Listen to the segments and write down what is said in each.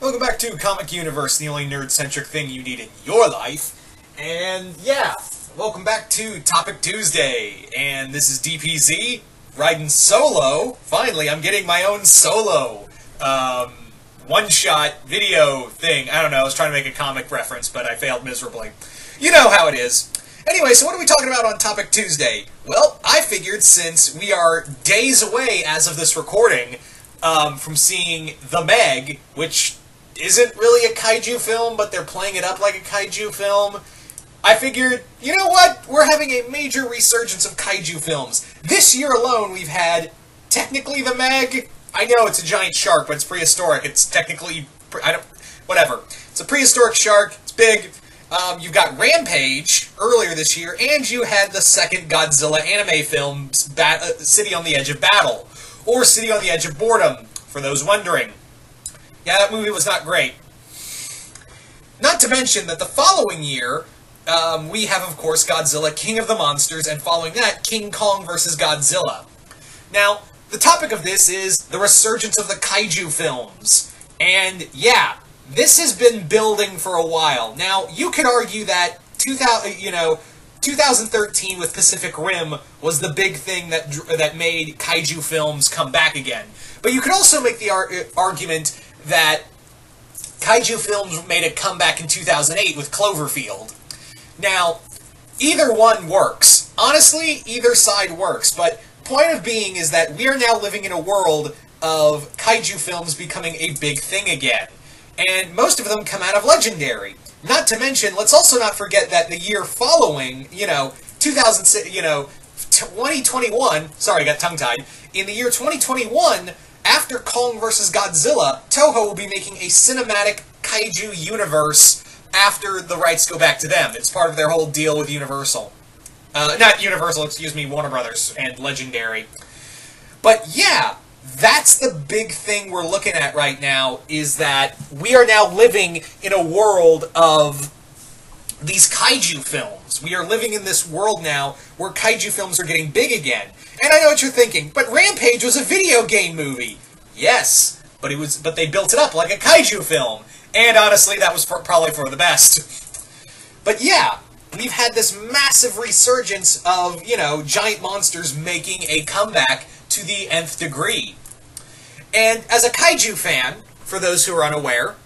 welcome back to Comic Universe, the only nerd-centric thing you need in your life. And yeah, welcome back to Topic Tuesday. And this is DPZ, riding solo. Finally, I'm getting my own solo one-shot video thing. I don't know, I was trying to make a comic reference, but I failed miserably. You know how it is. Anyway, so what are we talking about on Topic Tuesday? Well, I figured since we are days away as of this recording from seeing The Meg, which isn't really a kaiju film, but they're playing it up like a kaiju film, I figured, you know what? We're having a major resurgence of kaiju films. This year alone, we've had, technically The Meg. I know it's a giant shark, but it's prehistoric. It's technically, whatever. It's a prehistoric shark. It's big. You've got Rampage earlier this year, and you had the second Godzilla anime film, City on the Edge of Battle, or City on the Edge of Boredom, for those wondering. Yeah, that movie was not great. Not to mention that the following year, we have, of course, Godzilla, King of the Monsters, and following that, King Kong vs. Godzilla. Now, the topic of this is the resurgence of the kaiju films. And, yeah, this has been building for a while. Now, you could argue that 2013 with Pacific Rim was the big thing that made kaiju films come back again. But you could also make the argument that kaiju films made a comeback in 2008 with Cloverfield. Now, either one works. Honestly, either side works. But point of being is that we are now living in a world of kaiju films becoming a big thing again. And most of them come out of Legendary. Not to mention, let's also not forget that the year following, 2021, sorry, I got tongue-tied, in the year 2021, after Kong vs. Godzilla, Toho will be making a cinematic kaiju universe after the rights go back to them. It's part of their whole deal with Universal. Not Universal, excuse me, Warner Brothers and Legendary. But yeah, that's the big thing we're looking at right now, is that we are now living in a world of these kaiju films. We are living in this world now where kaiju films are getting big again. And I know what you're thinking, but Rampage was a video game movie. Yes, but they built it up like a kaiju film. And honestly, that was probably for the best. But yeah, we've had this massive resurgence of, giant monsters making a comeback to the nth degree. And as a kaiju fan, for those who are unaware,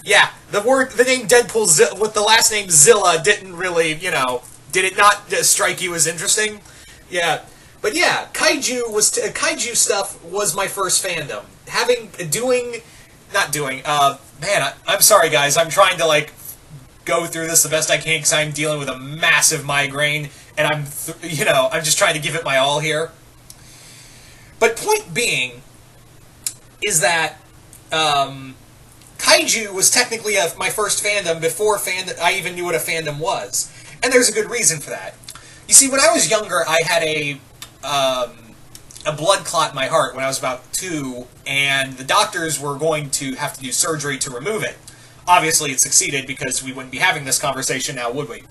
yeah, the name Deadpool with the last name Zilla didn't really, did it not strike you as interesting? Yeah, but yeah, kaiju stuff was my first fandom. I'm sorry guys, I'm trying to go through this the best I can because I'm dealing with a massive migraine, and I'm just trying to give it my all here. But point being is that kaiju was technically my first fandom before I even knew what a fandom was. And there's a good reason for that. You see, when I was younger, I had a blood clot in my heart when I was about 2, and the doctors were going to have to do surgery to remove it. Obviously, it succeeded because we wouldn't be having this conversation now, would we?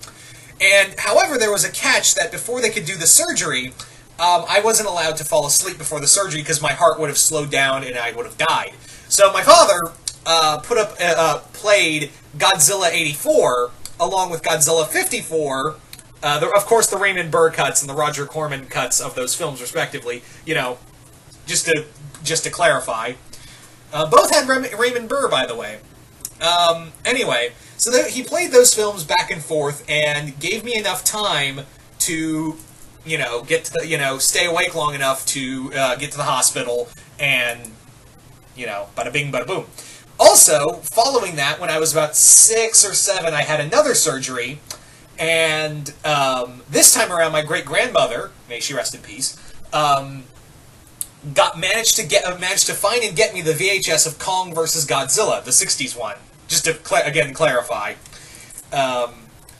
And, however, there was a catch that before they could do the surgery, I wasn't allowed to fall asleep before the surgery because my heart would have slowed down and I would have died. So my father played Godzilla 84 along with Godzilla 54. Of course, the Raymond Burr cuts and the Roger Corman cuts of those films, respectively. Just to clarify, both had Raymond Burr, by the way. Anyway, so he played those films back and forth and gave me enough time to get to the, stay awake long enough to get to the hospital and, bada bing, bada boom. Also, following that, when I was about 6 or 7, I had another surgery, and this time around, my great-grandmother, may she rest in peace, managed to find and get me the VHS of Kong vs. Godzilla, the 60s one, just to, again, clarify.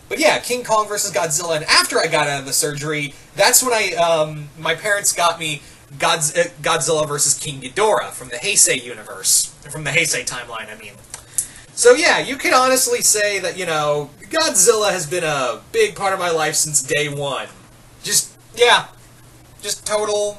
But yeah, King Kong vs. Godzilla, and after I got out of the surgery, that's when my parents got me Godzilla vs. King Ghidorah from the Heisei universe, from the Heisei timeline, I mean. So yeah, you could honestly say that, Godzilla has been a big part of my life since day one. Just total,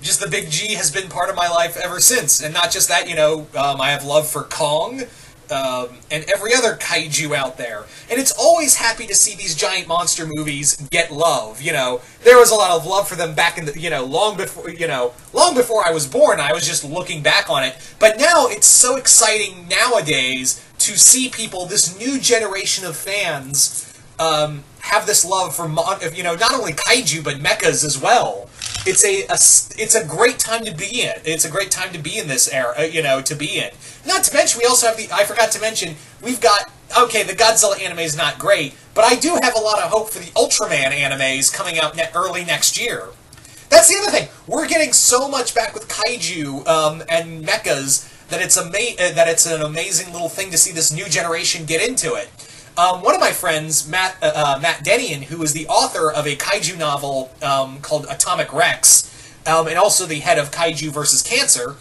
just the big G has been part of my life ever since. And not just that, I have love for Kong, and every other kaiju out there. And it's always happy to see these giant monster movies get love. There was a lot of love for them back in the, long before I was born. I was just looking back on it. But now it's so exciting nowadays to see people, this new generation of fans, have this love for, not only kaiju, but mechas as well. It's a great time to be in. It's a great time to be in this era, to be in. Not to mention, we also have I forgot to mention, we've got, the Godzilla anime is not great, but I do have a lot of hope for the Ultraman animes coming out early next year. That's the other thing. We're getting so much back with kaiju and mechas that it's an amazing little thing to see this new generation get into it. One of my friends, Matt Denian, who is the author of a kaiju novel called Atomic Rex, and also the head of Kaiju vs. Cancer,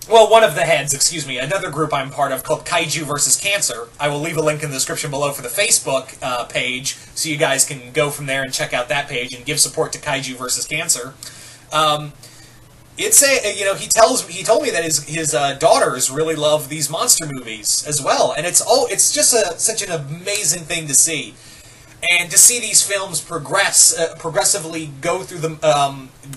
one of the heads, another group I'm part of called Kaiju vs. Cancer. I will leave a link in the description below for the Facebook page, so you guys can go from there and check out that page and give support to Kaiju vs. Cancer. He told me that his daughters really love these monster movies as well, and it's just such an amazing thing to see, and to see these films progressively go through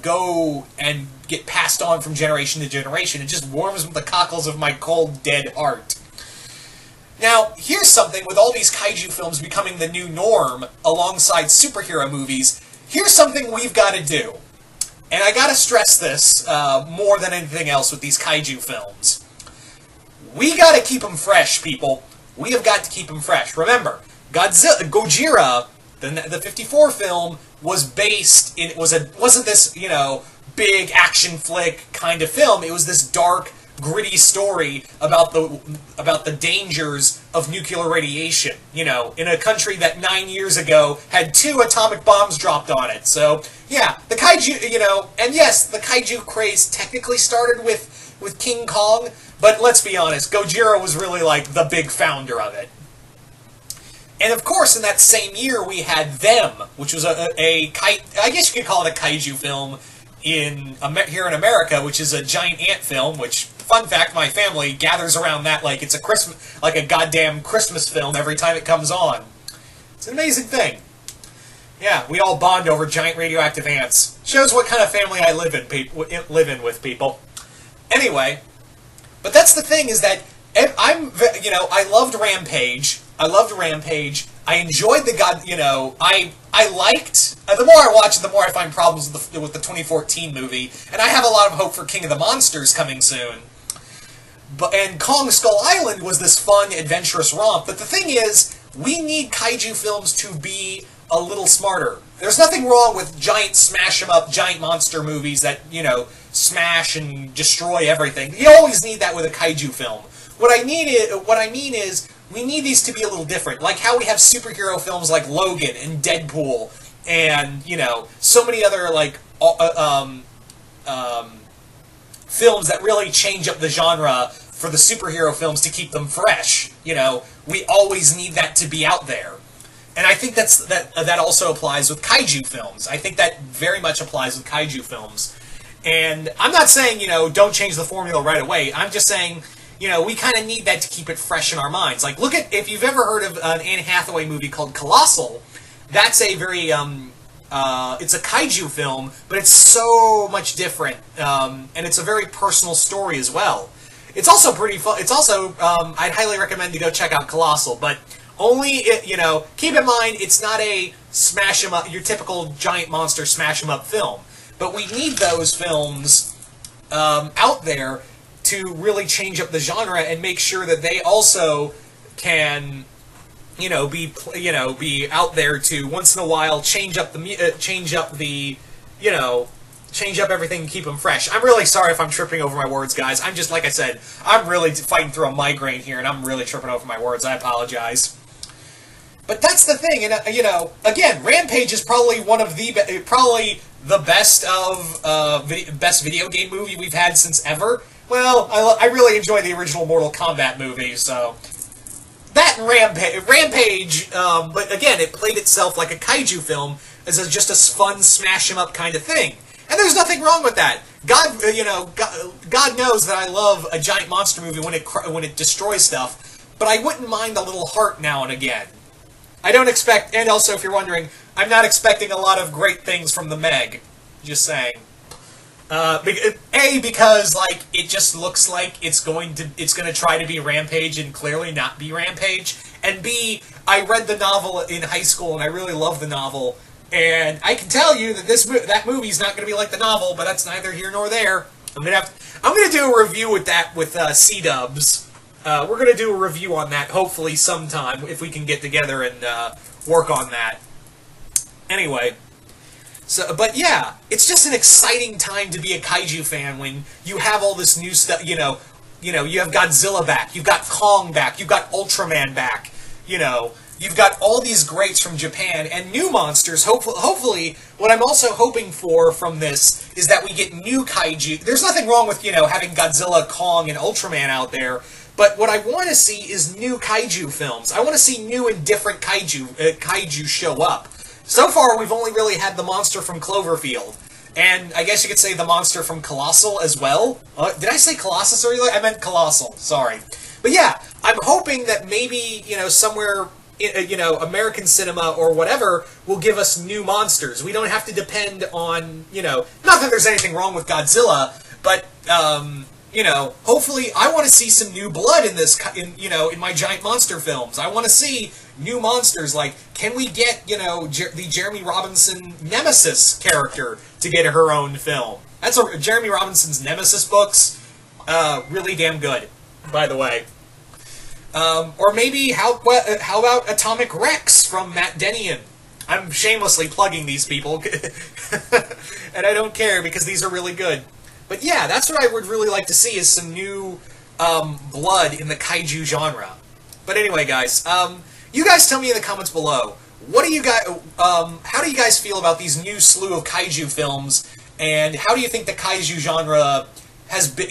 go and get passed on from generation to generation. It just warms the cockles of my cold, dead heart. Now, here's something with all these kaiju films becoming the new norm alongside superhero movies. Here's something we've got to do. And I gotta stress this more than anything else with these kaiju films. We gotta keep them fresh, people. We have got to keep them fresh. Remember, Gojira, the 54 film, was based in, wasn't this, big action flick kind of film. It was this dark, gritty story about the dangers of nuclear radiation, in a country that 9 years ago had 2 atomic bombs dropped on it. So, yeah, the kaiju, and yes, the kaiju craze technically started with King Kong, but let's be honest, Gojira was really like the big founder of it. And of course, in that same year, we had Them, which was I guess you could call it a kaiju film here in America, which is a giant ant film, which, fun fact, my family gathers around that like it's like a goddamn Christmas film every time it comes on. It's an amazing thing. Yeah, we all bond over giant radioactive ants. Shows what kind of family I live in with people. Anyway, but that's the thing, is that I loved Rampage. I enjoyed I liked, the more I watch it, the more I find problems with the 2014 movie, and I have a lot of hope for King of the Monsters coming soon. And Kong Skull Island was this fun, adventurous romp, but the thing is, we need kaiju films to be a little smarter. There's nothing wrong with giant smash-em-up, giant monster movies that, smash and destroy everything. You always need that with a kaiju film. What I mean is, we need these to be a little different. Like how we have superhero films like Logan and Deadpool and, so many other, films that really change up the genre for the superhero films to keep them fresh. We always need that to be out there. And I think that also applies with kaiju films. I think that very much applies with kaiju films. And I'm not saying, don't change the formula right away. I'm just saying, we kind of need that to keep it fresh in our minds. Like, look at, if you've ever heard of an Anne Hathaway movie called Colossal, that's a very, it's a kaiju film, but it's so much different, and it's a very personal story as well. It's also pretty fun. It's also, I'd highly recommend to go check out Colossal, but only, keep in mind, it's not a smash 'em up, your typical giant monster smash 'em up film. But we need those films out there to really change up the genre and make sure that they also can, be out there to once in a while change up everything and keep them fresh. I'm really sorry if I'm tripping over my words, guys. I'm just, like I said, I'm really fighting through a migraine here, and I'm really tripping over my words. I apologize. But that's the thing, and again, Rampage is probably probably the best best video game movie we've had since ever. Well, I really enjoy the original Mortal Kombat movie, so that and Rampage. But again, it played itself like a kaiju film just a fun smash 'em up kind of thing. And there's nothing wrong with that. God, God knows that I love a giant monster movie when it destroys stuff, but I wouldn't mind a little heart now and again. I don't expect, and also if you're wondering, I'm not expecting a lot of great things from the Meg. Just saying. Because like it just looks like it's going to try to be Rampage and clearly not be Rampage, and B, I read the novel in high school and I really love the novel, and I can tell you that that movie's not going to be like the novel, but that's neither here nor there. I'm gonna do a review with C-Dubs. We're gonna do a review on that hopefully sometime if we can get together and work on that. Anyway. So, but yeah, it's just an exciting time to be a kaiju fan when you have all this new stuff. You have Godzilla back, you've got Kong back, you've got Ultraman back. You've got all these greats from Japan and new monsters. Hopefully, what I'm also hoping for from this is that we get new kaiju. There's nothing wrong with having Godzilla, Kong, and Ultraman out there. But what I want to see is new kaiju films. I want to see new and different kaiju show up. So far, we've only really had the monster from Cloverfield, and I guess you could say the monster from Colossal as well. Did I say Colossus earlier? I meant Colossal, sorry. But yeah, I'm hoping that maybe, somewhere, American cinema or whatever will give us new monsters. We don't have to depend on, not that there's anything wrong with Godzilla, but, hopefully I want to see some new blood in in my giant monster films. I want to see new monsters, like, can we get, the Jeremy Robinson Nemesis character to get her own film? Jeremy Robinson's Nemesis books, really damn good, by the way. Or maybe, how about Atomic Rex from Matt Denian? I'm shamelessly plugging these people, and I don't care because these are really good. But yeah, that's what I would really like to see, is some new blood in the kaiju genre. But anyway, guys, you guys tell me in the comments below, what do you guys, how do you guys feel about these new slew of kaiju films, and how do you think the kaiju genre has been,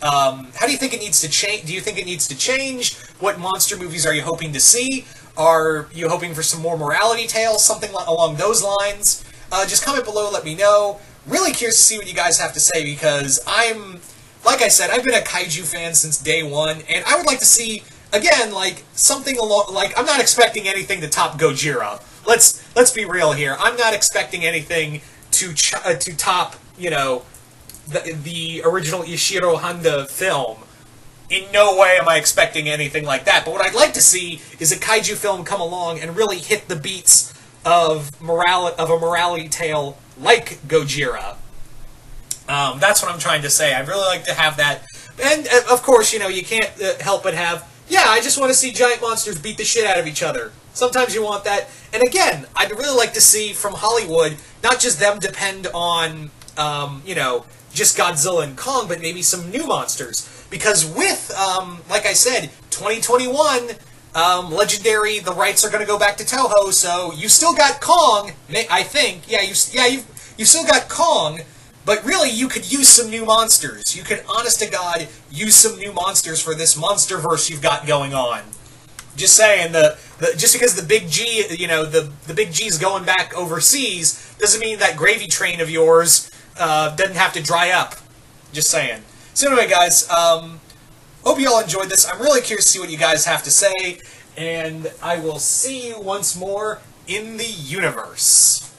how do you think it needs to change? Do you think it needs to change? What monster movies are you hoping to see? Are you hoping for some more morality tales, something along those lines? Just comment below, let me know. Really curious to see what you guys have to say, because like I said, I've been a kaiju fan since day one, and I would like to see, again, like, something I'm not expecting anything to top Gojira. Let's be real here. I'm not expecting anything to top, the original Ishiro Honda film. In no way am I expecting anything like that. But what I'd like to see is a kaiju film come along and really hit the beats of a morality tale like Gojira. That's what I'm trying to say. I'd really like to have that. And, of course, you can't help but have, yeah, I just want to see giant monsters beat the shit out of each other. Sometimes you want that. And again, I'd really like to see from Hollywood, not just them depend on, just Godzilla and Kong, but maybe some new monsters. Because with, like I said, 2021, Legendary, the rights are going to go back to Toho, so you still got Kong, I think. Yeah, you still got Kong, but really you could use some new monsters. You could, honest to God, use some new monsters for this monsterverse you've got going on. Just saying, just because the big G, the big G's going back overseas, doesn't mean that gravy train of yours doesn't have to dry up. Just saying. So anyway, guys, hope you all enjoyed this. I'm really curious to see what you guys have to say, and I will see you once more in the universe.